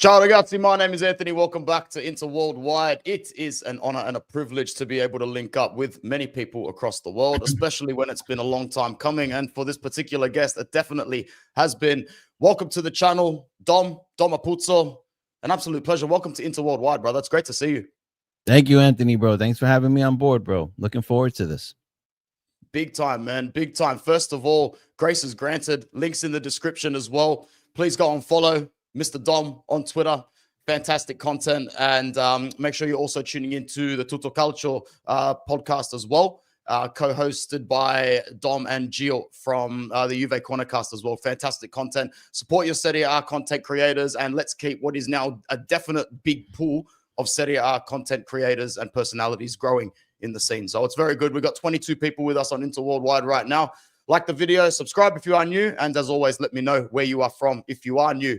Ciao ragazzi, my name is Anthony. Welcome back to Inter Worldwide. It is an honor and a privilege to be able to link up with many people across the world, especially when it's been a long time coming. And for this particular guest, it definitely has been. Welcome to the channel, Dom Apuzzo. An absolute pleasure. Welcome to Inter Worldwide, brother. It's great to see you. Thank you, Anthony, bro. Thanks for having me on board, bro. Looking forward to this. Big time, man. Big time. First of all, grace is granted. Links in the description as well. Please go and follow Mr. Dom on Twitter. Fantastic content. And make sure you're also tuning into the Tutto Calcio podcast as well, co-hosted by Dom and Gio from the Juve Cornercast as well. Fantastic content. Support your Serie A content creators, and let's keep what is now a definite big pool of Serie A content creators and personalities growing in the scene. So it's very good. We've got 22 people with us on Inter Worldwide right now. Like the video, subscribe if you are new, and as always, let me know where you are from if you are new.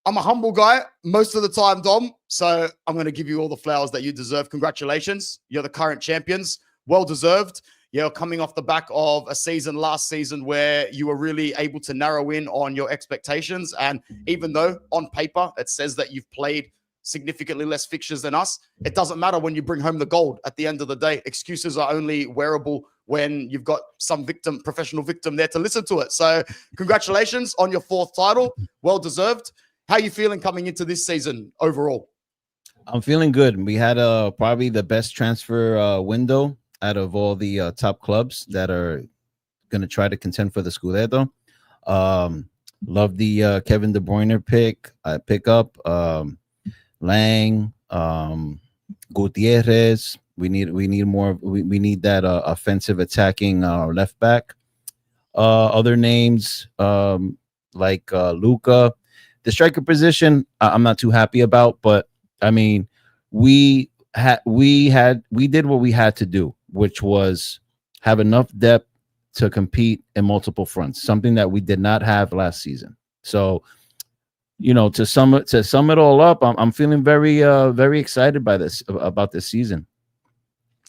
I'm a humble guy most of the time, Dom, so I'm going to give you all the flowers that you deserve. Congratulations. You're the current champions. Well-deserved. You're coming off the back of a season last season where you were really able to narrow in on your expectations. And even though on paper it says that you've played significantly less fixtures than us, it doesn't matter when you bring home the gold. At the end of the day, excuses are only wearable when you've got some professional victim there to listen to it. So congratulations on your 4th title. Well-deserved. How are you feeling coming into this season overall? I'm feeling good. We had probably the best transfer window out of all the top clubs that are going to try to contend for the Scudetto. Love the Kevin De Bruyne pickup. Lang, Gutierrez. We need more. We need that offensive attacking left back. Other names like Luca. The striker position, I'm not too happy about, but I mean, we did what we had to do, which was have enough depth to compete in multiple fronts, something that we did not have last season. So, you know, to sum it all up, I'm feeling very excited by about this season.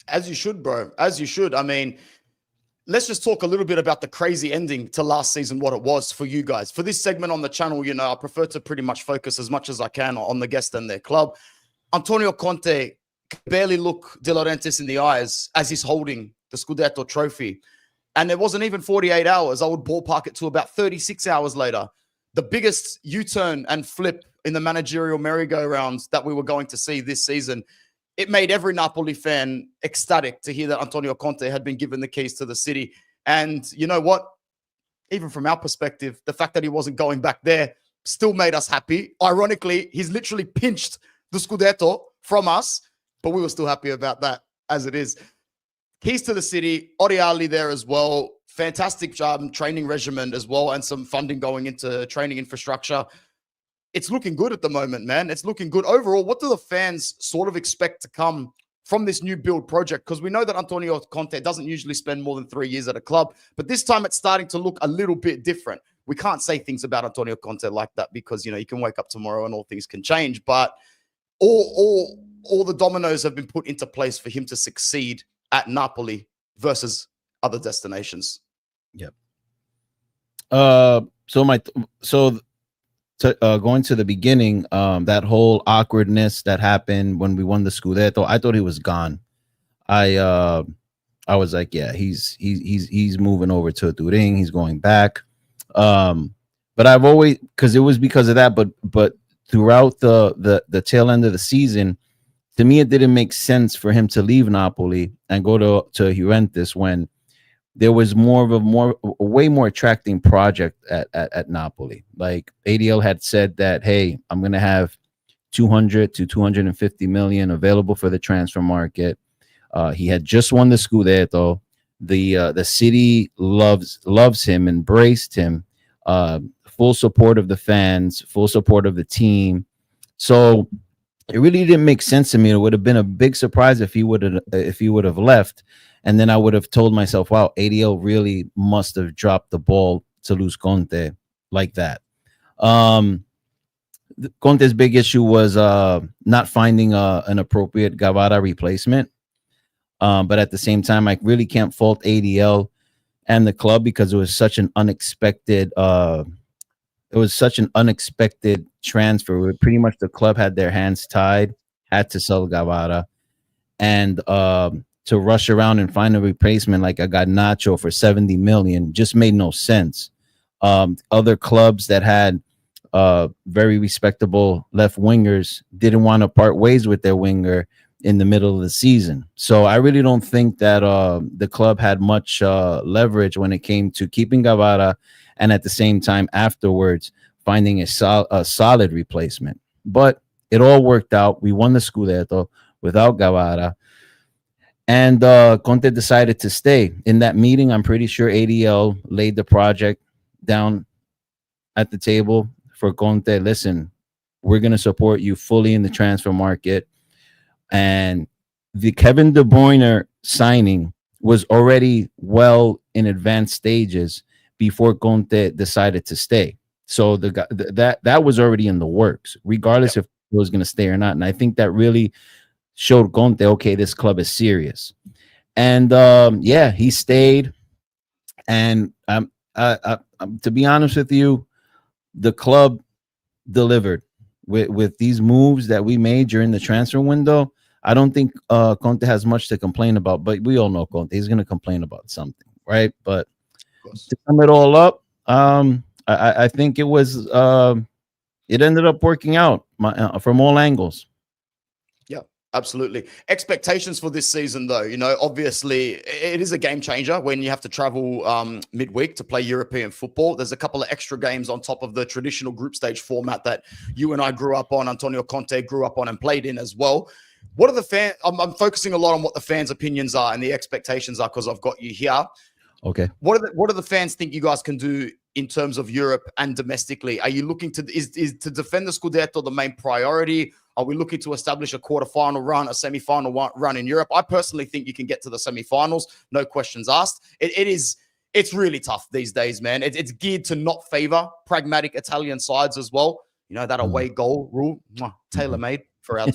As you should, bro. As you should. I mean, let's just talk a little bit about the crazy ending to last season, what it was for you guys. For this segment on the channel, you know, I prefer to pretty much focus as much as I can on the guest and their club. Antonio Conte can barely look De Laurentiis in the eyes as he's holding the Scudetto trophy. And it wasn't even 48 hours. I would ballpark it to about 36 hours later. The biggest U-turn and flip in the managerial merry-go-rounds that we were going to see this season. It made every Napoli fan ecstatic to hear that Antonio Conte had been given the keys to the city. And you know what? Even from our perspective, the fact that he wasn't going back there still made us happy. Ironically, he's literally pinched the Scudetto from us, but we were still happy about that as it is. Keys to the city, Oriali there as well. Fantastic job, training regimen as well, and some funding going into training infrastructure. It's looking good at the moment, man. It's looking good. Overall, what do the fans sort of expect to come from this new build project? Because we know that Antonio Conte doesn't usually spend more than 3 years at a club, but this time it's starting to look a little bit different. We can't say things about Antonio Conte like that because, you know, you can wake up tomorrow and all things can change, but all the dominoes have been put into place for him to succeed at Napoli versus other destinations. Yep. Going to the beginning, that whole awkwardness that happened when we won the Scudetto, I thought he was gone. I was like, yeah, he's moving over to Turin. He's going back. But I've always, because it was because of that. But throughout the tail end of the season, to me, it didn't make sense for him to leave Napoli and go to Juventus when there was a way more attracting project at Napoli. Like ADL had said that, hey, I'm going to have 200 to 250 million available for the transfer market. He had just won the Scudetto. The city loves him, embraced him. Full support of the fans, full support of the team. So it really didn't make sense to me. It would have been a big surprise if he would have left. And then I would have told myself, wow, ADL really must have dropped the ball to lose Conte like that. Conte's big issue was not finding an appropriate Guevara replacement. But at the same time, I really can't fault ADL and the club because it was such an unexpected transfer where pretty much the club had their hands tied, had to sell Guevara, and to rush around and find a replacement like a Garnacho for 70 million just made no sense. Other clubs that had very respectable left wingers didn't want to part ways with their winger in the middle of the season. So I really don't think that the club had much leverage when it came to keeping Guevara and at the same time afterwards finding a solid replacement. But it all worked out. We won the Scudetto without Guevara. And Conte decided to stay. In that meeting, I'm pretty sure ADL laid the project down at the table for Conte. Listen, we're going to support you fully in the transfer market. And the Kevin De Bruyne signing was already well in advanced stages before Conte decided to stay. So that was already in the works, regardless if he was going to stay or not. And I think that really showed Conte, okay, this club is serious. And yeah, he stayed. And to be honest with you, the club delivered with these moves that we made during the transfer window. I don't think Conte has much to complain about, but we all know Conte, he's going to complain about something, right? But to sum it all up, I think it was it ended up working out from all angles. Yeah, absolutely. Expectations for this season, though, you know, obviously it is a game changer when you have to travel midweek to play European football. There's a couple of extra games on top of the traditional group stage format that you and I grew up on, Antonio Conte grew up on and played in as well. What are the fans? I'm focusing a lot on what the fans' opinions are and the expectations are because I've got you here. Okay. What do the fans think you guys can do in terms of Europe and domestically? Are you looking to is to defend the Scudetto the main priority? Are we looking to establish a quarterfinal run, a semi-final run in Europe? I personally think you can get to the semi-finals, no questions asked. It's really tough these days, man. It's geared to not favor pragmatic Italian sides as well. You know, that away goal rule, tailor-made for our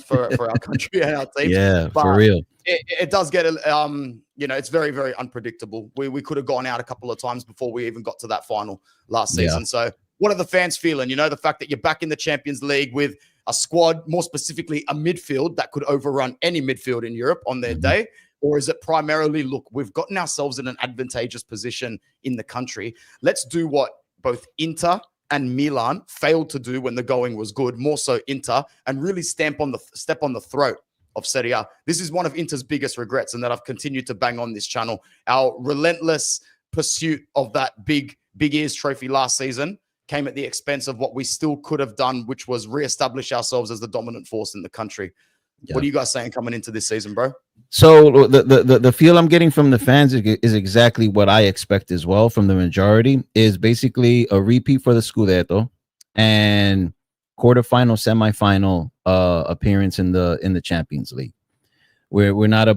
country and our teams. Yeah, but for real. It does get, you know, it's very, very unpredictable. We could have gone out a couple of times before we even got to that final last season. So what are the fans feeling? You know, the fact that you're back in the Champions League with a squad, more specifically a midfield that could overrun any midfield in Europe on their day? Or is it primarily, look, we've gotten ourselves in an advantageous position in the country. Let's do what both Inter and Milan failed to do when the going was good, more so Inter, and really step on the throat of Serie A. This is one of Inter's biggest regrets, and that I've continued to bang on this channel. Our relentless pursuit of that big ears trophy last season came at the expense of what we still could have done, which was reestablish ourselves as the dominant force in the country. What are you guys saying coming into this season, bro? So the feel I'm getting from the fans is exactly what I expect as well from the majority, is basically a repeat for the Scudetto and quarterfinal, semifinal appearance in the Champions League. We're not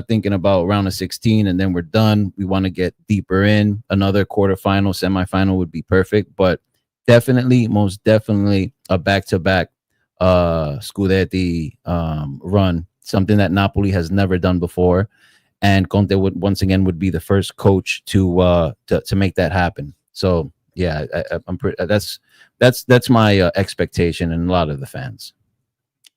thinking about round of 16 and then we're done. We want to get deeper in. Another quarterfinal, semifinal would be perfect, but most definitely a back-to-back Scudetti run, something that Napoli has never done before, and Conte would be the first coach to make that happen. So yeah, I'm pretty, that's my expectation and a lot of the fans.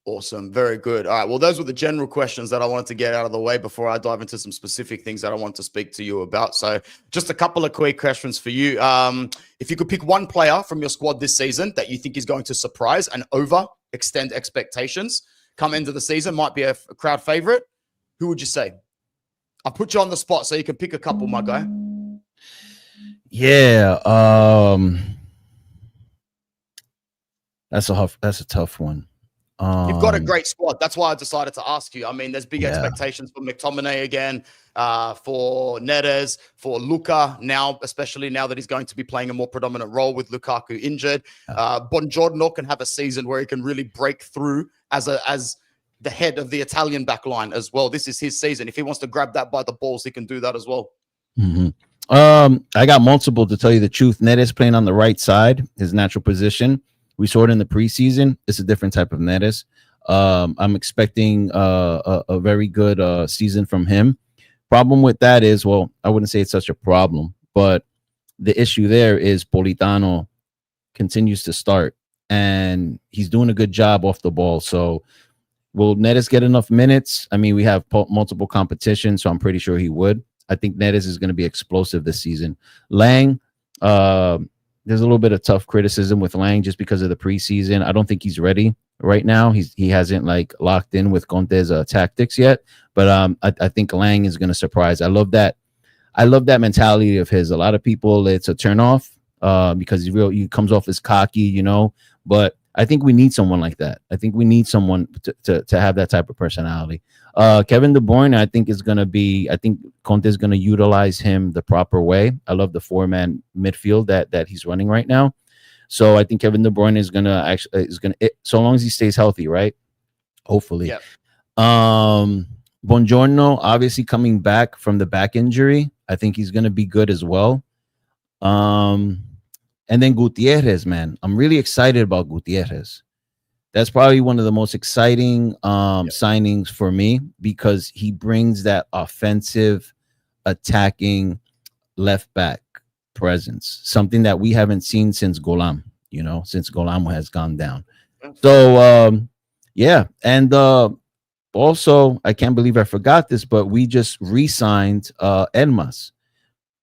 Awesome. Very good. All right. Well, those were the general questions that I wanted to get out of the way before I dive into some specific things that I want to speak to you about. So just a couple of quick questions for you. If you could pick one player from your squad this season that you think is going to surprise and extend expectations come into the season, might be a crowd favorite, who would you say? I'll put you on the spot so you can pick a couple, my guy. Yeah. That's a tough one. You've got a great squad. That's why I decided to ask you. I mean, there's big expectations for McTominay again, for Neres, for Luca now, especially now that he's going to be playing a more predominant role with Lukaku injured. Buongiorno can have a season where he can really break through as the head of the Italian back line as well. This is his season. If he wants to grab that by the balls, he can do that as well. I got multiple, to tell you the truth. Neres playing on the right side, his natural position. We saw it in the preseason. It's a different type of Neres. I'm expecting a very good season from him. Problem with that is, well, I wouldn't say it's such a problem, but the issue there is Politano continues to start, and he's doing a good job off the ball. So will Neres get enough minutes? I mean, we have multiple competitions, so I'm pretty sure he would. I think Neres is going to be explosive this season. Lang, there's a little bit of tough criticism with Lang just because of the preseason. I don't think he's ready right now. He hasn't like locked in with Conte's tactics yet. But I think Lang is going to surprise. I love that mentality of his. A lot of people, it's a turnoff because he comes off as cocky, you know. But I think we need someone like that. I think we need someone to have that type of personality. Kevin De Bruyne, I think Conte is going to utilize him the proper way. I love the 4-man midfield that he's running right now. So I think Kevin De Bruyne is going to so long as he stays healthy, right? Hopefully. Yep. Buongiorno, obviously coming back from the back injury. I think he's going to be good as well. And then Gutierrez, man. I'm really excited about Gutierrez. That's probably one of the most exciting signings for me, because he brings that offensive, attacking left back presence, something that we haven't seen since Golam, since Golam has gone down. So, yeah. And also, I can't believe I forgot this, but we just re-signed Elmas.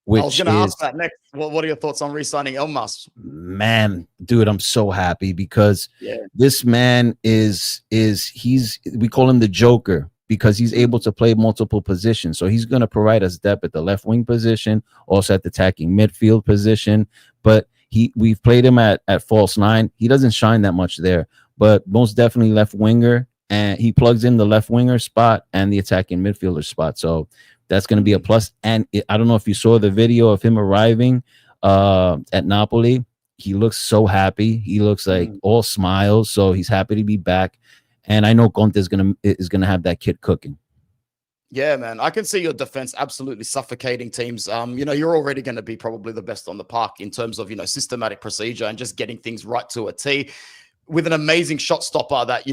I was going to ask that next. What are your thoughts on re-signing Elmas? Man, dude, I'm so happy because this man we call him the Joker, because he's able to play multiple positions. So he's going to provide us depth at the left wing position, also at the attacking midfield position. But we've played him at false 9. He doesn't shine that much there, but most definitely left winger, and he plugs in the left winger spot and the attacking midfielder spot. So that's going to be a plus. And I don't know if you saw the video of him arriving at Napoli. He looks so happy. He looks like all smiles. So he's happy to be back. And I know Conte is gonna have that kid cooking. Yeah, man. I can see your defense absolutely suffocating teams. You're already going to be probably the best on the park in terms of, systematic procedure and just getting things right to a T with an amazing shot stopper that,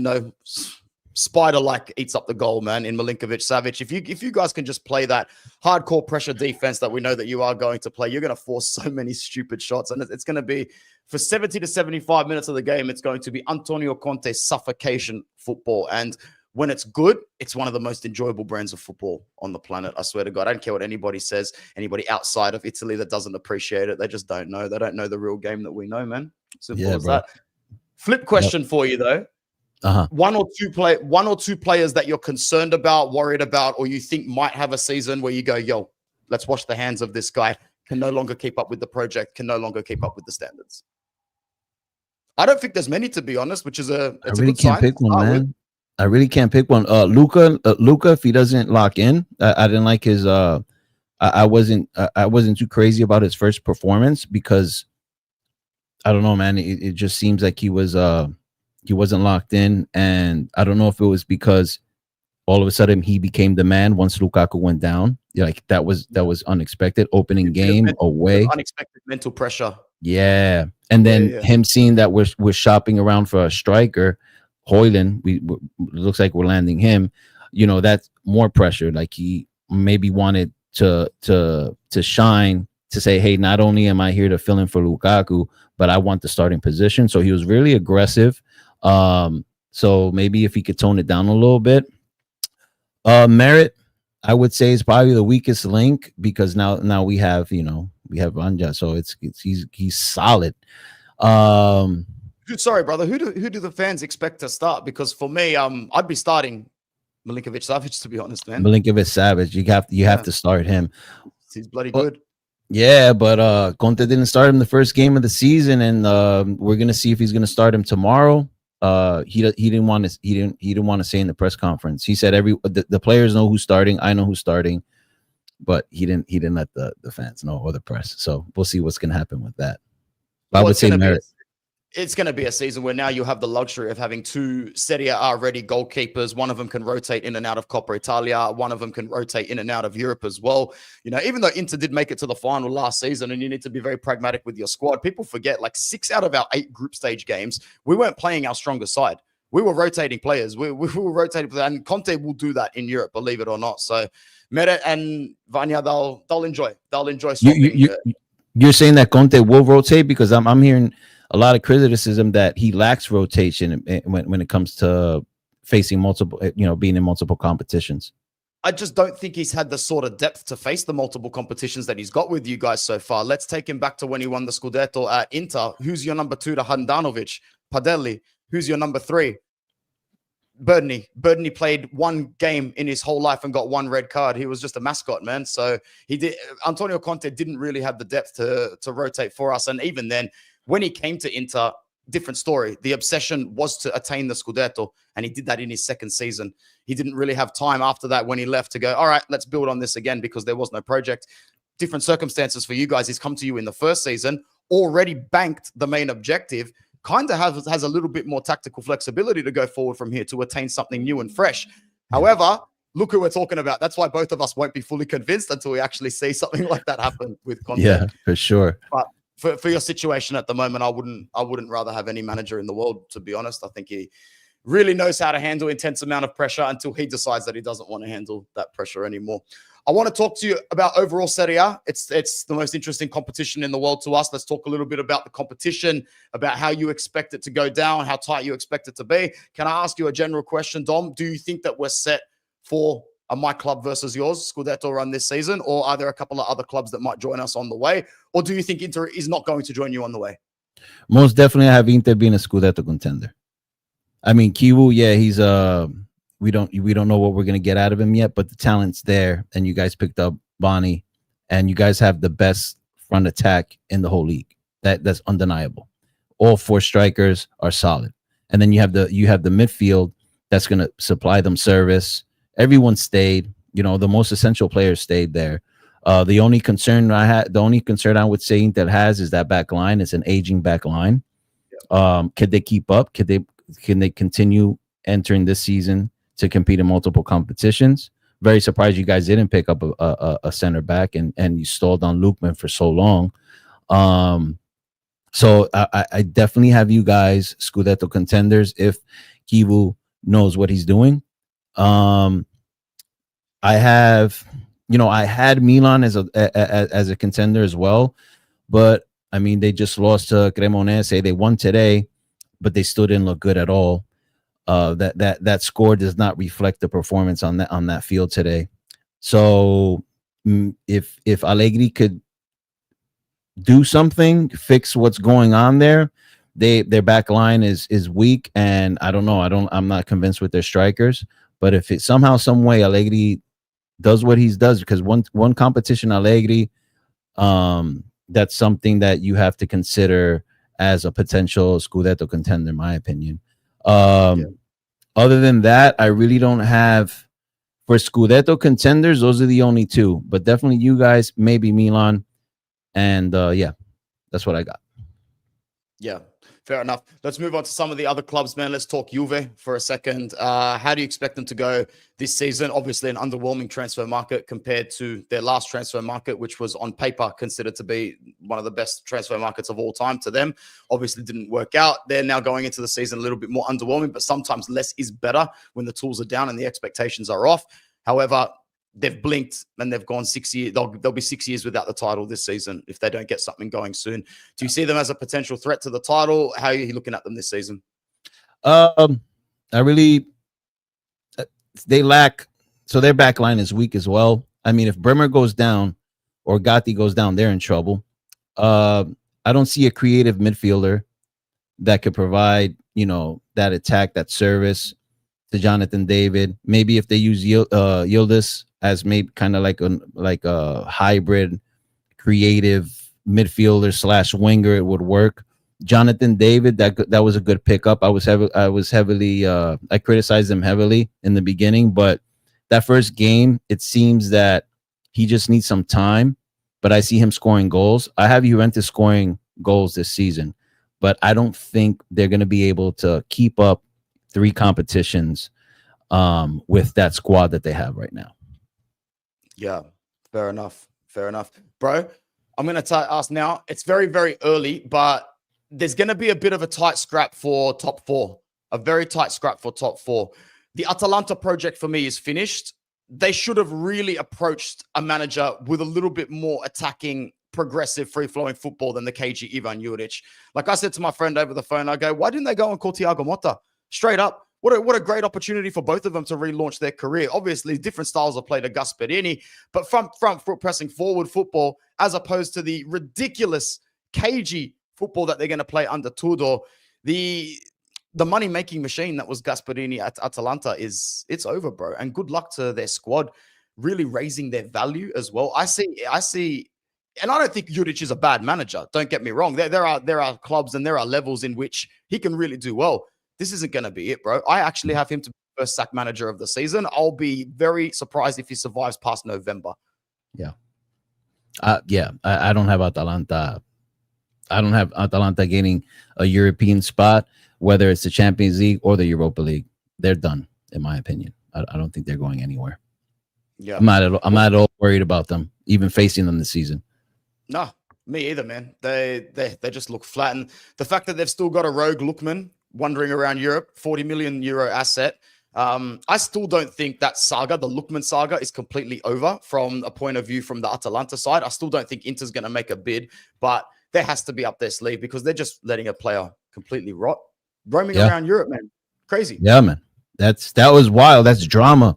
spider-like eats up the goal, man, in Milinkovic-Savic. If you guys can just play that hardcore pressure defense that we know that you are going to play, you're going to force so many stupid shots. And it's going to be, for 70 to 75 minutes of the game, it's going to be Antonio Conte's suffocation football. And when it's good, it's one of the most enjoyable brands of football on the planet. I swear to God, I don't care what anybody says, anybody outside of Italy that doesn't appreciate it. They just don't know. They don't know the real game that we know, man. Simple as that. Flip question for you, though. One or two players that you're concerned about, worried about, or you think might have a season where you go, yo, let's wash the hands of this guy. Can no longer keep up with the project, can no longer keep up with the standards. I don't think there's many, to be honest, which is a really can't pick one, man. I really can't pick one. Luca, if he doesn't lock in, I didn't like his. I wasn't too crazy about his first performance because I don't know, man. It just seems like he wasn't locked in, and I don't know if it was because all of a sudden he became the man once Lukaku went down. Like that was unexpected. Opening game away, unexpected mental pressure. Yeah, and then him seeing that we're shopping around for a striker. Hoyland, we looks like we're landing him. That's more pressure. Like he maybe wanted to shine, to say, hey, not only am I here to fill in for Lukaku, but I want the starting position. So he was really aggressive. So maybe if he could tone it down a little bit. Merit, I would say, is probably the weakest link because now we have Anja, so he's solid. Sorry, brother. Who do the fans expect to start? Because for me, I'd be starting Milinkovic-Savic, to be honest, man. Milinkovic-Savic, you have to start him. He's bloody good. Yeah, but Conte didn't start him the first game of the season, and we're gonna see if he's gonna start him tomorrow. He didn't want to say in the press conference. He said the players know who's starting. I know who's starting, but he didn't let the fans know or the press. So we'll see what's gonna happen with that. I would say Merit. It's going to be a season where now you have the luxury of having two Serie A ready goalkeepers. One of them can rotate in and out of Coppa Italia. One of them can rotate in and out of Europe as well. Even though Inter did make it to the final last season, and you need to be very pragmatic with your squad, people forget like 6 out of our 8 group stage games, we weren't playing our strongest side. We were rotating players. We were rotating players, and Conte will do that in Europe, believe it or not. So Meret and Vanya, they'll enjoy. They'll enjoy swapping. You're saying that Conte will rotate because I'm hearing a lot of criticism that he lacks rotation when it comes to facing multiple, being in multiple competitions. I just don't think he's had the sort of depth to face the multiple competitions that he's got with you guys so far. Let's take him back to when he won the Scudetto at Inter. Who's your number 2 to Handanovic? Padelli. Who's your number 3? Berdny. Berdny played 1 game in his whole life and got 1 red card. He was just a mascot, man. So Antonio Conte didn't really have the depth to rotate for us. And even then, when he came to Inter, different story. The obsession was to attain the Scudetto, and he did that in his second season. He didn't really have time after that when he left to go, all right, let's build on this again, because there was no project. Different circumstances for you guys. He's come to you in the first season, already banked the main objective, kind of has a little bit more tactical flexibility to go forward from here to attain something new and fresh. However, look who we're talking about. That's why both of us won't be fully convinced until we actually see something like that happen with Conte. Yeah, for sure. But for your situation at the moment, I wouldn't rather have any manager in the world, to be honest. I think he really knows how to handle intense amount of pressure until he decides that he doesn't want to handle that pressure anymore. I want to talk to you about overall Serie A. It's the most interesting competition in the world to us. Let's talk a little bit about the competition, about how you expect it to go down, how tight you expect it to be. Can I ask you a general question, Dom? Do you think that we're set for a my club versus yours Scudetto run this season, or are there a couple of other clubs that might join us on the way? Or do you think Inter is not going to join you on the way? Most definitely, I have Inter being a Scudetto contender. I mean, Kiwu, yeah, he's we don't know what we're gonna get out of him yet, but the talent's there, and you guys picked up Bonnie, and you guys have the best front attack in the whole league. That's undeniable. All 4 strikers are solid, and then you have the midfield that's gonna supply them service. Everyone stayed. The most essential players stayed there. The only concern I would say Inter has is that back line. It's an aging back line. Could they keep up? Can they continue entering this season to compete in multiple competitions? Very surprised you guys didn't pick up a center back and you stalled on Lukman for so long. So I definitely have you guys Scudetto contenders if Kivu knows what he's doing. I had Milan as a contender as well, but I mean they just lost to Cremonese. They won today, but they still didn't look good at all. That score does not reflect the performance on that field today. So if Allegri could do something, fix what's going on there, their back line is weak, and I don't know. I'm not convinced with their strikers. But if it somehow, some way, Allegri does what he does, because one competition Allegri, that's something that you have to consider as a potential Scudetto contender, in my opinion. Other than that, I really don't have for Scudetto contenders. Those are the only two, but definitely you guys, maybe Milan, and that's what I got. Yeah, fair enough. Let's move on to some of the other clubs, man. Let's talk Juve for a second. How do you expect them to go this season? Obviously, an underwhelming transfer market compared to their last transfer market, which was on paper considered to be one of the best transfer markets of all time to them. Obviously, didn't work out. They're now going into the season a little bit more underwhelming, but sometimes less is better when the tools are down and the expectations are off. However, they've blinked and they've gone 6 years. They'll be 6 years without the title this season if they don't get something going soon. Do you see them as a potential threat to the title? How are you looking at them this season? They lack, so their back line is weak as well. I mean, if Bremer goes down or Gatti goes down, they're in trouble. I don't see a creative midfielder that could provide, that attack, that service to Jonathan David. Maybe if they use Yildiz as maybe kind of like a hybrid creative midfielder / winger, it would work. Jonathan David, that was a good pickup. I criticized him heavily in the beginning, but that first game, it seems that he just needs some time, but I see him scoring goals. I have Juventus scoring goals this season, but I don't think they're going to be able to keep up 3 competitions with that squad that they have right now. Yeah, fair enough. Bro, I'm going to ask now. It's very, very early, but there's going to be a bit of a tight scrap for top 4. A very tight scrap for top 4. The Atalanta project for me is finished. They should have really approached a manager with a little bit more attacking, progressive, free-flowing football than the KG Ivan Juric. Like I said to my friend over the phone, I go, why didn't they go and call Thiago Motta? Straight up. What a great opportunity for both of them to relaunch their career. Obviously, different styles of play to Gasperini, but front foot pressing forward football, as opposed to the ridiculous cagey football that they're going to play under Tudor. The money-making machine that was Gasperini at Atalanta it's over, bro. And good luck to their squad really raising their value as well. I see, and I don't think Juric is a bad manager. Don't get me wrong. There are clubs and there are levels in which he can really do well. This isn't going to be it, bro. I actually have him to be the first sack manager of the season. I'll be very surprised if he survives past November. Yeah. I don't have Atalanta. I don't have Atalanta getting a European spot, whether it's the Champions League or the Europa League. They're done, in my opinion. I don't think they're going anywhere. Yeah. I'm not at all worried about them, even facing them this season. No, me either, man. They just look flat. And the fact that they've still got a rogue Lookman wandering around Europe, 40 million euro asset. I still don't think that saga, the Lookman saga, is completely over from a point of view from the Atalanta side. I still don't think Inter's going to make a bid, but there has to be up their sleeve because they're just letting a player completely rot, roaming around Europe, man. Crazy. Yeah, man. That was wild. That's drama.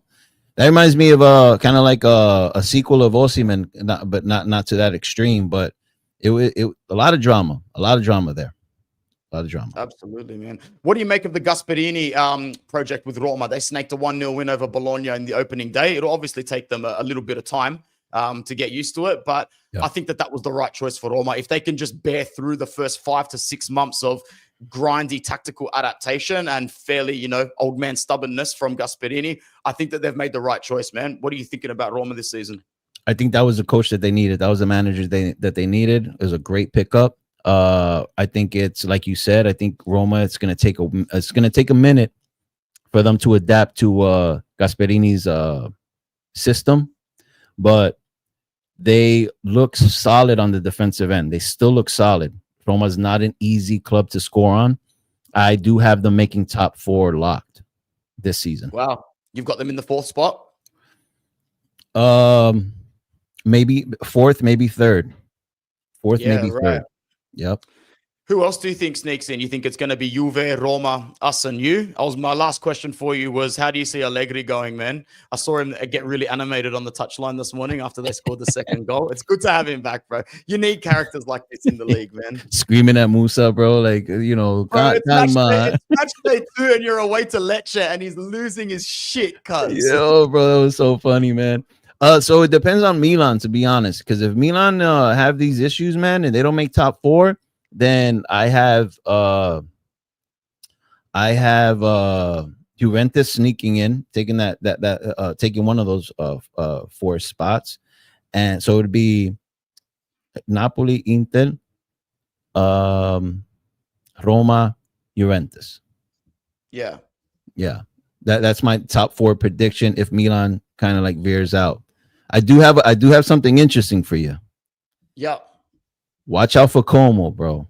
That reminds me of kind of like a sequel of Osimhen, but not to that extreme. But it a lot of drama there. A lot of drama. Absolutely, man. What do you make of the Gasperini project with Roma? They snaked a 1-0 win over Bologna in the opening day. It'll obviously take them a little bit of time to get used to it, but I think that was the right choice for Roma. If they can just bear through the first 5 to 6 months of grindy tactical adaptation and fairly, old man stubbornness from Gasperini, I think that they've made the right choice, man. What are you thinking about Roma this season? I think that was the coach that they needed. That was the manager that they needed. It was a great pickup. I think it's like you said. I think Roma. It's gonna take a minute for them to adapt to Gasperini's system, but they look solid on the defensive end. They still look solid. Roma's not an easy club to score on. I do have them making top 4 locked this season. Wow. You've got them in the 4th spot? Maybe 4th, maybe 3rd. 4th, Yeah, maybe right. 3rd. Yep. Who else do you think sneaks in? You think it's going to be Juve, Roma, us, and you? My last question for you was, how do you see Allegri going, man? I saw him get really animated on the touchline this morning after they scored the second goal. It's good to have him back, bro. You need characters like this in the league, man. Screaming at Musa, bro. Like, you know, bro, it's match day 2 and you're away to Lecce and he's losing his shit, cuz. Yo, bro, that was so funny, man. So it depends on Milan, to be honest, because if Milan have these issues, man, and they don't make top 4, then I have Juventus sneaking in, taking taking one of those 4 spots, and so it'd be Napoli, Inter, Roma, Juventus. Yeah. That's my top 4 prediction. If Milan kind of like veers out, I do have something interesting for you. Yeah. Watch out for Como, bro.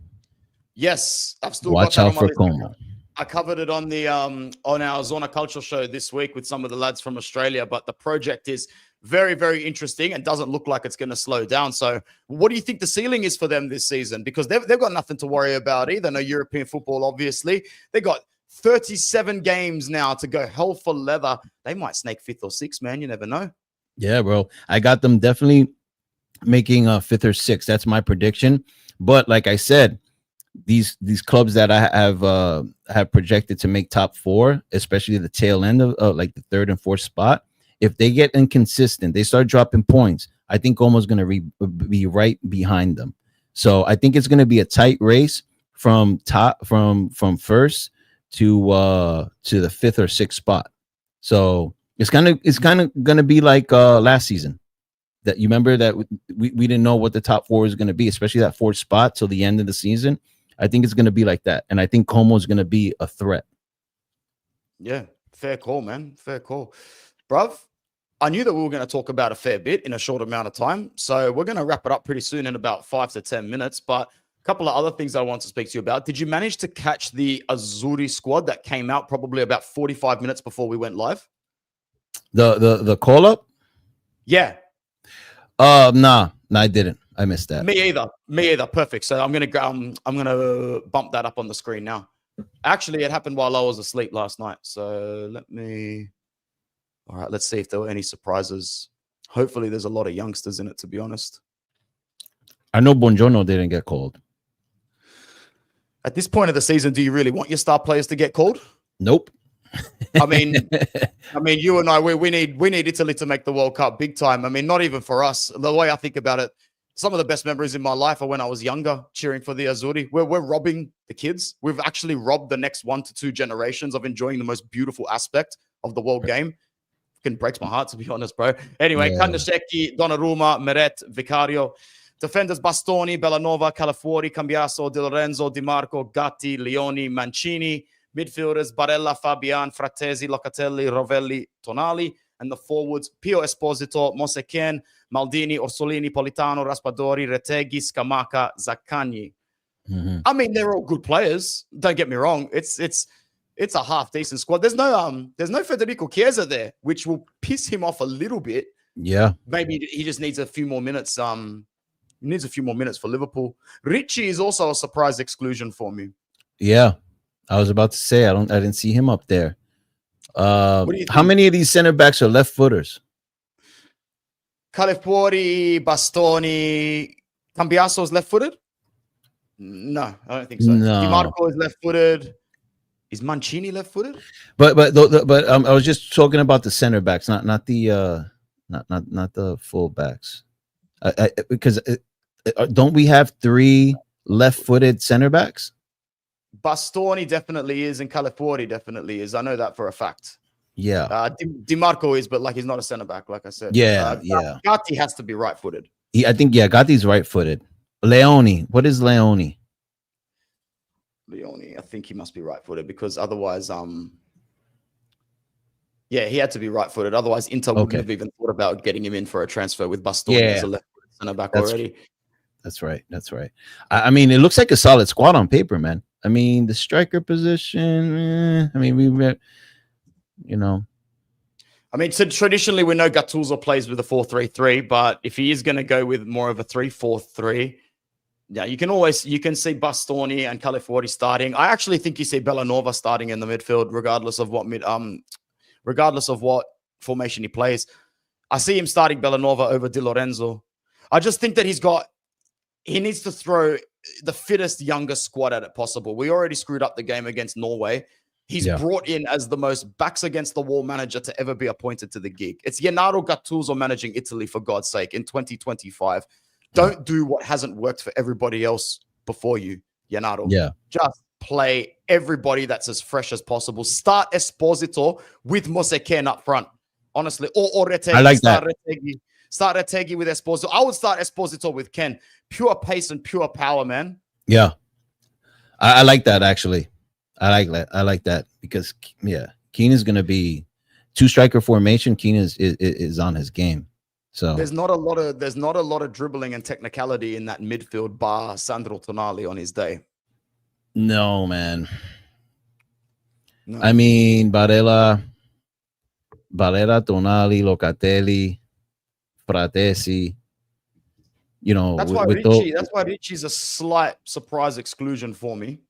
Yes, I've still watch got out for Como. I covered it on the on our Zona Culture show this week with some of the lads from Australia, but the project is very, very interesting and doesn't look like it's going to slow down. So what do you think the ceiling is for them this season? Because they've got nothing to worry about either. No European football, obviously. They got 37 games now to go hell for leather. They might snake 5th or 6th, man. You never know. Yeah, bro. I got them definitely making 5th or 6th. That's my prediction. But like I said, these clubs that I have projected to make top 4, especially the tail end of like the 3rd and 4th spot, if they get inconsistent, they start dropping points, I think Como's going to be right behind them. So I think it's going to be a tight race from first to the 5th or 6th spot. So it's kind of going to be like last season. That you remember that we didn't know what the top 4 is going to be, especially that 4th spot till the end of the season. I think it's going to be like that, and I think Como is going to be a threat. Yeah, fair call, man. Fair call, bruv. I knew that we were going to talk about a fair bit in a short amount of time, so we're going to wrap it up pretty soon in about 5 to 10 minutes. But a couple of other things I want to speak to you about. Did you manage to catch the Azzurri squad that came out probably about 45 minutes before we went live? The call up? Yeah. Nah, I didn't. I missed that. Me either. Perfect. So I'm gonna bump that up on the screen now. Actually, it happened while I was asleep last night. So all right, let's see if there were any surprises. Hopefully there's a lot of youngsters in it, to be honest. I know Buongiorno didn't get called. At this point of the season, do you really want your star players to get called? Nope. I mean, you and I, we need Italy to make the World Cup big time. I mean, not even for us. The way I think about it, some of the best memories in my life are when I was younger, cheering for the Azzurri. We're robbing the kids. We've actually robbed the next 1 to 2 generations of enjoying the most beautiful aspect of the world game. It breaks my heart, to be honest, bro. Anyway, yeah. Kandasheki, Donnarumma, Meret, Vicario. Defenders Bastoni, Bellanova, Calafuori, Cambiaso, Di Lorenzo, Di Marco, Gatti, Leoni, Mancini. Midfielders Barella, Fabian, Frattesi, Locatelli, Rovelli, Tonali. And the forwards Pio Esposito, Moseken, Maldini, Orsolini, Politano, Raspadori, Retegui, Scamacca, Zaccagni. Mm-hmm. I mean, they're all good players. Don't get me wrong. It's a half decent squad. There's no Federico Chiesa there, which will piss him off a little bit. Yeah. Maybe he just needs a few more minutes. He needs a few more minutes for Liverpool. Ricci is also a surprise exclusion for me. Yeah. I was about to say I didn't see him up there. How many of these center backs are left footers? Calafuori, Bastoni, Cambiaso's left footed? No, I don't think so. No. Di Marco is left footed. Is Mancini left footed? But I was just talking about the center backs, not the full backs. Because don't we have 3 left footed center backs? Bastoni definitely is, and Calafuori definitely is. I know that for a fact. Yeah. Di Marco is, but like he's not a center back, like I said. Yeah. Yeah. Gatti has to be right-footed. I think, yeah, Gotti's right-footed. Leone. What is Leone? Leone, I think he must be right-footed because otherwise, yeah, he had to be right-footed. Otherwise, Inter wouldn't have even thought about getting him in for a transfer with Bastoni as a left-footed center back already. That's right. That's right. I mean, it looks like a solid squad on paper, man. I mean, the striker position. I mean, you know. I mean, so traditionally we know Gattuso plays with a 4-3-3, but if he is going to go with more of a 3-4-3, yeah, you can see Bastoni and Calafiori starting. I actually think you see Bellanova starting in the midfield, regardless of what formation he plays. I see him starting Bellanova over Di Lorenzo. I just think that he needs to throw the fittest, youngest squad at it possible. We already screwed up the game against Norway. He's brought in as the most backs against the wall manager to ever be appointed to the gig. It's Gennaro Gattuso managing Italy, for God's sake, in 2025. Don't do what hasn't worked for everybody else before you, Gennaro. Yeah. Just play everybody that's as fresh as possible. Start Esposito with Moseken up front, honestly. Or Retegui. I like that. Start Retegui with Esposito. I would start Esposito with Ken. Pure pace and pure power, man. Yeah. I like that, actually. I like that because, yeah, Keane is going to be two-striker formation. Keane is on his game. So there's not a lot of dribbling and technicality in that midfield bar Sandro Tonali on his day. No, man. No. I mean, Barella, Tonali, Locatelli, Fratesi. You know, that's why Ricci's a slight surprise exclusion for me.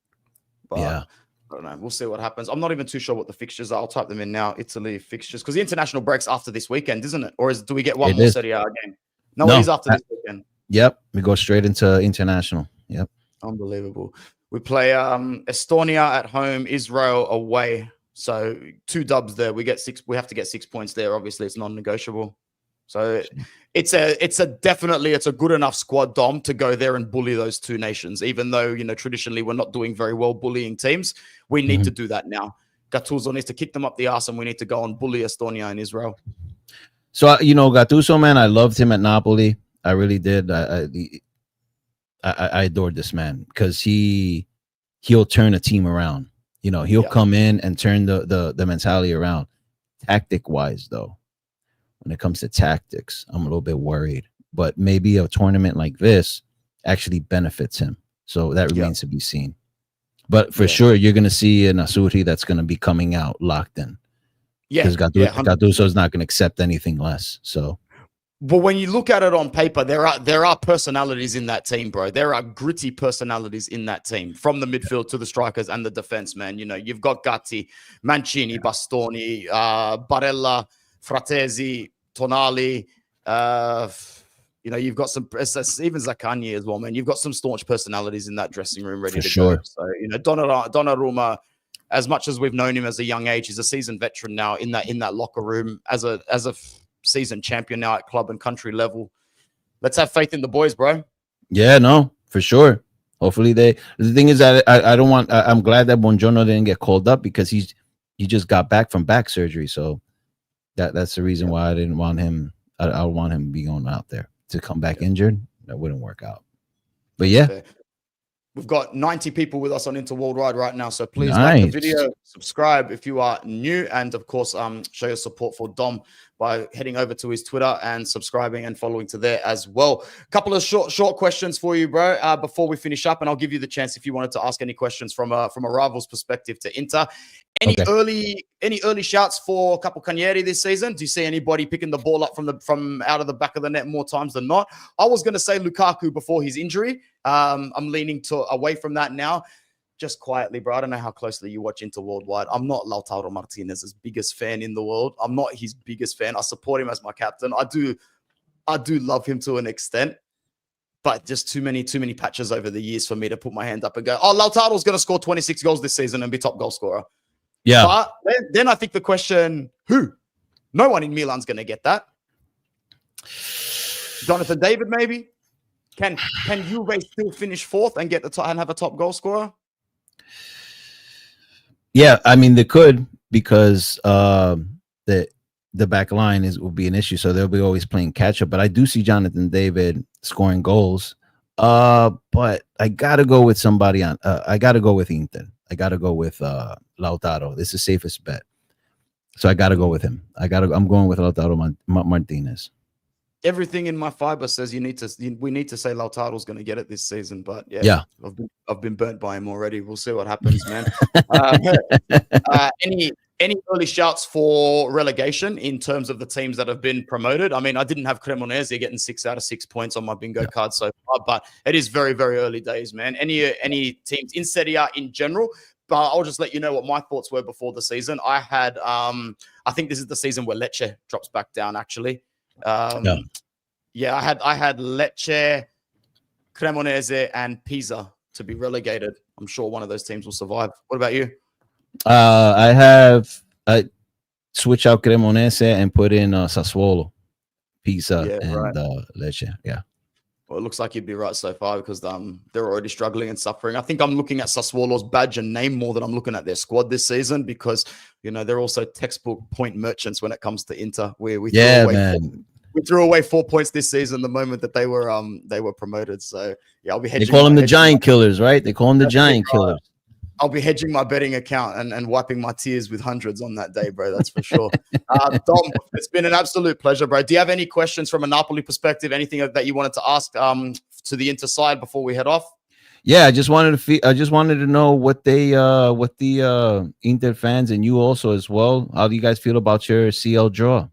But yeah. I don't know. We'll see what happens. I'm not even too sure what the fixtures are. I'll type them in now. Italy fixtures. Because the international break's after this weekend, isn't it? Or do we get one more Serie A game? No, it is after this weekend. Yep. We go straight into international. Yep. Unbelievable. We play Estonia at home, Israel away. So 2 dubs there. We have to get 6 points there. Obviously, it's non-negotiable. So it's a good enough squad, Dom, to go there and bully those 2 nations. Even though, traditionally we're not doing very well bullying teams, we need to do that now. Gattuso needs to kick them up the arse, and we need to go and bully Estonia and Israel. So Gattuso, man, I loved him at Napoli. I really did. I adored this man because he'll turn a team around. He'll come in and turn the mentality around. Tactic wise, though. When it comes to tactics, I'm a little bit worried, but maybe a tournament like this actually benefits him. So that remains to be seen. But for sure, you're going to see an Azzurri that's going to be coming out locked in. Yeah, because Gattuso is not going to accept anything less. So, but when you look at it on paper, there are personalities in that team, bro. There are gritty personalities in that team, from the midfield to the strikers and the defense, man. You've got Gatti, Mancini, Bastoni, Barella, Fratesi, Tonali, you've got some, even Zaccagni as well, man. You've got some staunch personalities in that dressing room ready to go. So, Donnarumma, as much as we've known him as a young age, he's a seasoned veteran now in that locker room as a seasoned champion now at club and country level. Let's have faith in the boys, bro. Yeah, no, for sure. Hopefully the thing is that I'm glad that Buongiorno didn't get called up because he just got back from back surgery. So that's the reason why I didn't want him. I want him to be going out there to come back injured. That wouldn't work out. But yeah, we've got 90 people with us on Inter Worldwide right now. So please like the video, subscribe if you are new, and of course, show your support for Dom by heading over to his Twitter and subscribing and following to there as well. A couple of short questions for you, bro, before we finish up, and I'll give you the chance if you wanted to ask any questions from a rival's perspective to Inter. Any early shouts for Capocannonieri this season? Do you see anybody picking the ball up from out of the back of the net more times than not? I was going to say Lukaku before his injury. I'm leaning away from that now. Just quietly, bro. I don't know how closely you watch Inter Worldwide. I'm not Lautaro Martinez's biggest fan in the world. I'm not his biggest fan. I support him as my captain. I do love him to an extent, but just too many patches over the years for me to put my hand up and go, oh, Lautaro's going to score 26 goals this season and be top goal scorer. Yeah. But then I think the question, who? No one in Milan's going to get that. Jonathan David, maybe? Can Juve still finish fourth and and have a top goal scorer? Yeah, I mean, they could because the back line will be an issue, so they'll be always playing catch up. But I do see Jonathan David scoring goals. But I gotta go with somebody on. I gotta go with Inter. I gotta go with Lautaro. This is the safest bet, so I gotta go with him. I'm going with Lautaro Martinez. Everything in my fiber says we need to say Lautaro's going to get it this season, but yeah. I've been burnt by him already. We'll see what happens, man. Any early shouts for relegation in terms of the teams that have been promoted? I mean, I didn't have Cremonese getting 6 out of 6 points on my bingo card so far, but it is very, very early days, man. Any teams in Serie A in general? But I'll just let you know what my thoughts were before the season. I had, I think this is the season where Lecce drops back down, actually. Yeah, I had Lecce, Cremonese, and Pisa to be relegated. I'm sure one of those teams will survive. What about you? I switch out Cremonese and put in Sassuolo, Pisa, and Lecce. Yeah. Well, it looks like you'd be right so far because they're already struggling and suffering. I think I'm looking at Sassuolo's badge and name more than I'm looking at their squad this season because, they're also textbook point merchants when it comes to Inter. We threw away 4 points this season the moment that they were promoted. So, yeah, I'll be hedging. They call them the Giant Killers, right? They call them the Giant Killers. I'll be hedging my betting account and wiping my tears with hundreds on that day, bro. That's for sure. Dom, it's been an absolute pleasure, bro. Do you have any questions from a Napoli perspective? Anything that you wanted to ask to the Inter side before we head off? Yeah, I just wanted to know what the Inter fans and you also as well. How do you guys feel about your CL draw?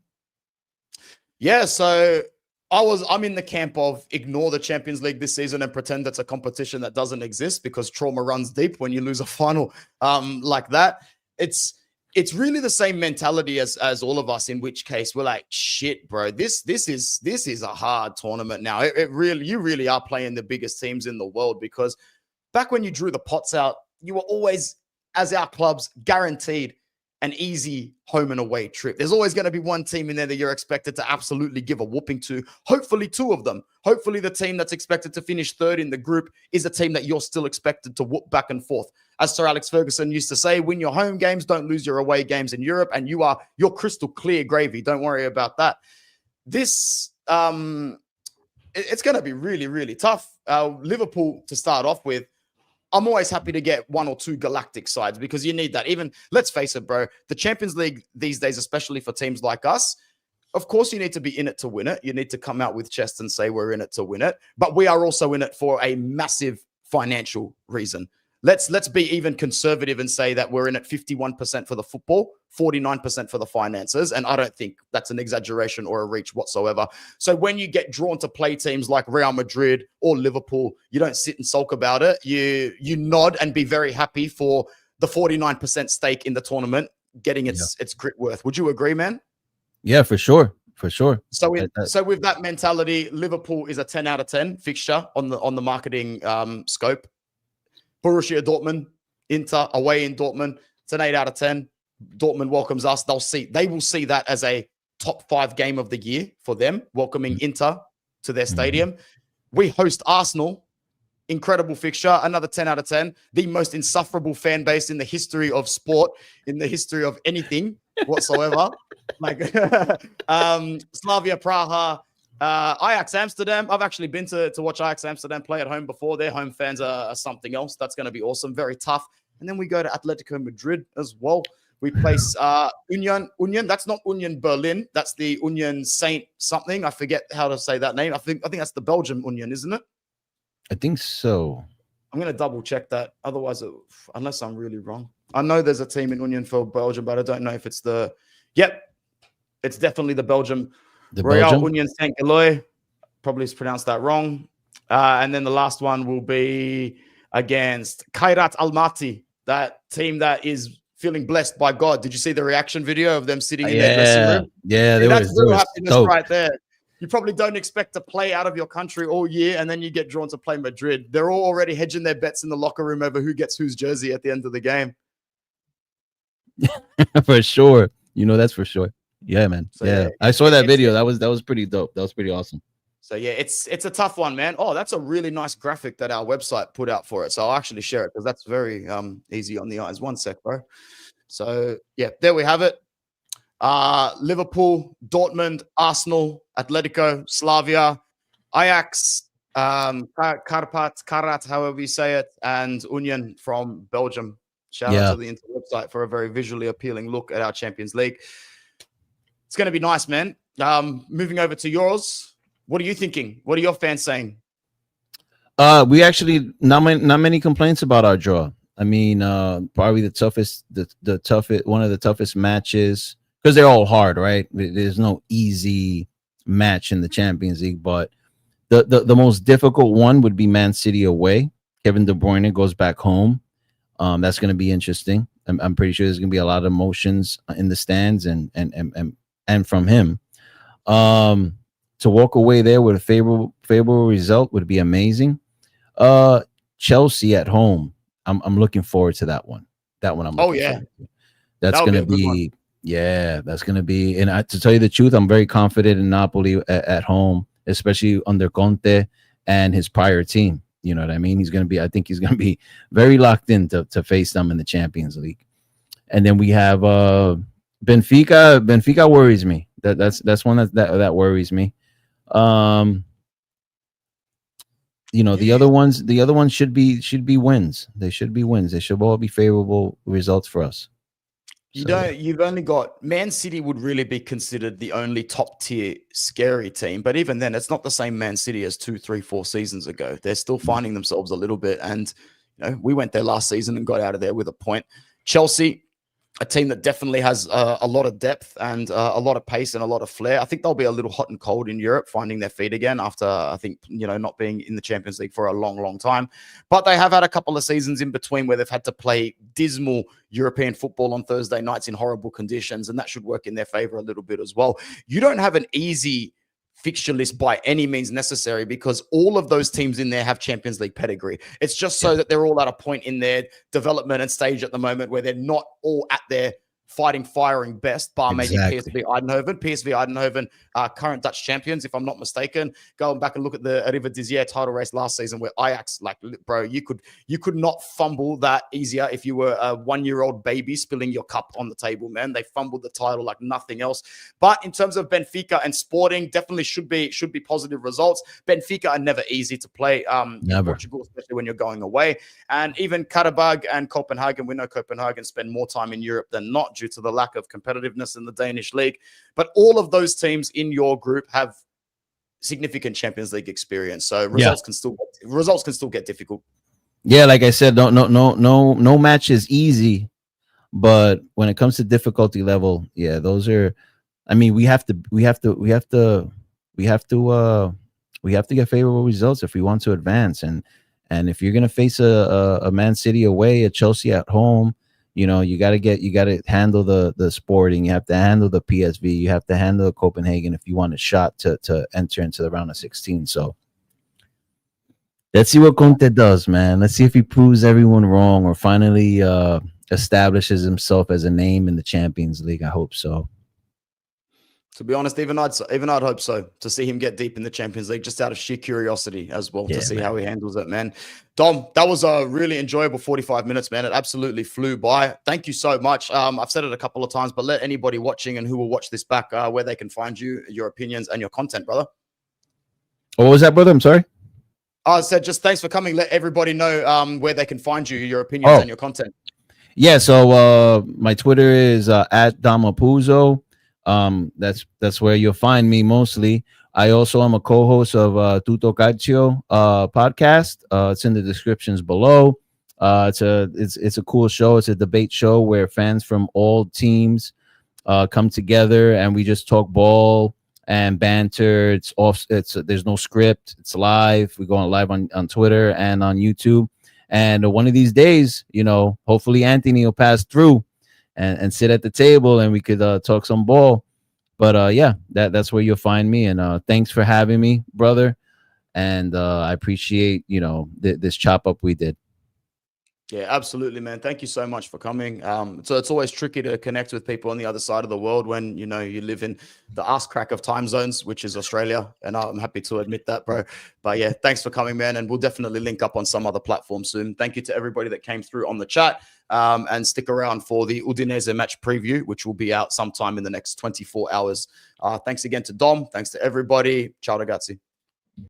Yeah, so I'm in the camp of ignore the Champions League this season and pretend it's a competition that doesn't exist because trauma runs deep when you lose a final like that. It's really the same mentality as all of us, in which case we're like, shit, bro, this is a hard tournament now. You really are playing the biggest teams in the world, because back when you drew the pots out, you were always, as our clubs, guaranteed an easy home and away trip. There's always going to be one team in there that you're expected to absolutely give a whooping to. Hopefully 2 of them. Hopefully the team that's expected to finish 3rd in the group is a team that you're still expected to whoop back and forth. As Sir Alex Ferguson used to say, win your home games, don't lose your away games in Europe, and you're crystal clear gravy. Don't worry about that. This it's going to be really, really tough. Liverpool, to start off with, I'm always happy to get 1 or 2 galactic sides because you need that. Even, let's face it, bro, the Champions League these days, especially for teams like us, of course you need to be in it to win it. You need to come out with chest and say we're in it to win it. But we are also in it for a massive financial reason. Let's be even conservative and say that we're in it 51% for the football, 49% for the finances. And I don't think that's an exaggeration or a reach whatsoever. So when you get drawn to play teams like Real Madrid or Liverpool, you don't sit and sulk about it. You nod and be very happy for the 49% stake in the tournament getting its grit worth. Would you agree, man? Yeah, for sure. For sure. So with that mentality, Liverpool is a 10 out of 10 fixture on the marketing scope. Borussia Dortmund, Inter away in Dortmund, it's an 8 out of 10. Dortmund welcomes us. They will see that as a top 5 game of the year for them, welcoming Inter to their stadium. We host Arsenal, incredible fixture, another 10 out of 10. The most insufferable fan base in the history of sport, in the history of anything whatsoever. Like Slavia Praha, Ajax Amsterdam. I've actually been to watch Ajax Amsterdam play at home before. Their home fans are something else. That's going to be awesome. Very tough. And then we go to Atletico Madrid as well. We place Union. That's not Union Berlin. That's the Union Saint something. I forget how to say that name. I think that's the Belgium Union, isn't it? I think so. I'm going to double check that. Otherwise, unless I'm really wrong. I know there's a team in Union for Belgium, but I don't know if it's the... Yep. It's definitely the Belgium. Royal Union Saint Gilloy, probably pronounced that wrong. And then the last one will be against Kairat Almaty, that team that is feeling blessed by God. Did you see the reaction video of them sitting in their dressing room? Yeah, that's real happiness right there. You probably don't expect to play out of your country all year, and then you get drawn to play Madrid. They're all already hedging their bets in the locker room over who gets whose jersey at the end of the game. For sure. That's for sure. Yeah, man. So, yeah, I saw that video. That was pretty dope. That was pretty awesome. So yeah, it's a tough one, man. Oh, that's a really nice graphic that our website put out for it. So I'll actually share it because that's very easy on the eyes. One sec, bro. So yeah, there we have it. Liverpool, Dortmund, Arsenal, Atletico, Slavia, Ajax, Karat, however you say it, and Union from Belgium. Shout out Yeah. to the Inter website for a very visually appealing look at our Champions League. It's going to be nice, man. Moving over to yours. What are you thinking? What are your fans saying? We actually not many complaints about our draw. I mean, probably the toughest, the toughest, one of the toughest matches, because they're all hard, right? There's no easy match in the Champions League, but the most difficult one would be Man City away. Kevin De Bruyne goes back home. That's going to be interesting. I'm pretty sure there's going to be a lot of emotions in the stands and from him. To walk away there with a favorable result would be amazing. Chelsea at home. I'm looking forward to that one. That one I'm looking forward to. That's going to be that's going to be. And to tell you the truth, I'm very confident in Napoli at home, especially under Conte and his prior team. You know what I mean? I think he's going to be very locked in to face them in the Champions League. And then we have Benfica. Benfica worries me. That's one that worries me. The other ones should be wins. They should be wins. They should all be favorable results for us. You've only got Man City would really be considered the only top tier scary team. But even then, it's not the same Man City as 2, 3, 4 seasons ago. They're still finding themselves a little bit. And, we went there last season and got out of there with a point. Chelsea, a team that definitely has a lot of depth and a lot of pace and a lot of flair. I think they'll be a little hot and cold in Europe, finding their feet again after, I think, not being in the Champions League for a long, long time. But they have had a couple of seasons in between where they've had to play dismal European football on Thursday nights in horrible conditions, and that should work in their favor a little bit as well. You don't have an easy fixture list by any means necessary because all of those teams in there have Champions League pedigree. It's just so that they're all at a point in their development and stage at the moment where they're not all at their firing best, bar maybe PSV Eindhoven. PSV Eindhoven are current Dutch champions, if I'm not mistaken. Going back and look at the Eredivisie title race last season where Ajax, bro, you could not fumble that easier if you were a 1-year-old baby spilling your cup on the table, man. They fumbled the title like nothing else. But in terms of Benfica and Sporting, definitely should be positive results. Benfica are never easy to play in Portugal, especially when you're going away. And even Karabag and Copenhagen, we know Copenhagen spend more time in Europe than not due to the lack of competitiveness in the Danish league. But all of those teams in your group have significant Champions League experience. So results can still get difficult. Yeah, like I said, no match is easy, but when it comes to difficulty level, those are, I mean, we have to get favorable results if we want to advance. And if you're gonna face a Man City away, a Chelsea at home, you got to handle the Sporting. You have to handle the PSV. You have to handle Copenhagen if you want a shot to enter into the round of 16. So let's see what Conte does, man. Let's see if he proves everyone wrong or finally establishes himself as a name in the Champions League. I hope so. To be honest, even I'd hope so, to see him get deep in the Champions League, just out of sheer curiosity as well, to see how he handles it, man. Dom, that was a really enjoyable 45 minutes, man. It absolutely flew by. Thank you so much. I've said it a couple of times, but let anybody watching and who will watch this back where they can find you, your opinions, and your content, brother. What was that, brother? I'm sorry. I said just thanks for coming. Let everybody know where they can find you, your opinions, and your content. Yeah, so my Twitter is at Dom Apuzzo. That's where you'll find me mostly. I also am a co-host of Tutto Calcio podcast. It's in the descriptions below. It's a cool show. It's a debate show where fans from all teams come together and we just talk ball and banter. There's no script. It's live. We go on live on Twitter and on YouTube. And one of these days, hopefully Anthony will pass through and sit at the table and we could talk some ball. But that's where you'll find me. And thanks for having me, brother. And I appreciate this chop up we did. Yeah, absolutely, man. Thank you so much for coming. So it's always tricky to connect with people on the other side of the world when you know you live in the ass crack of time zones, which is Australia, and I'm happy to admit that, bro. But yeah, thanks for coming, man, and we'll definitely link up on some other platform soon. Thank you to everybody that came through on the chat, and stick around for the Udinese match preview, which will be out sometime in the next 24 hours. Thanks again to Dom. Thanks to everybody. Ciao, ragazzi.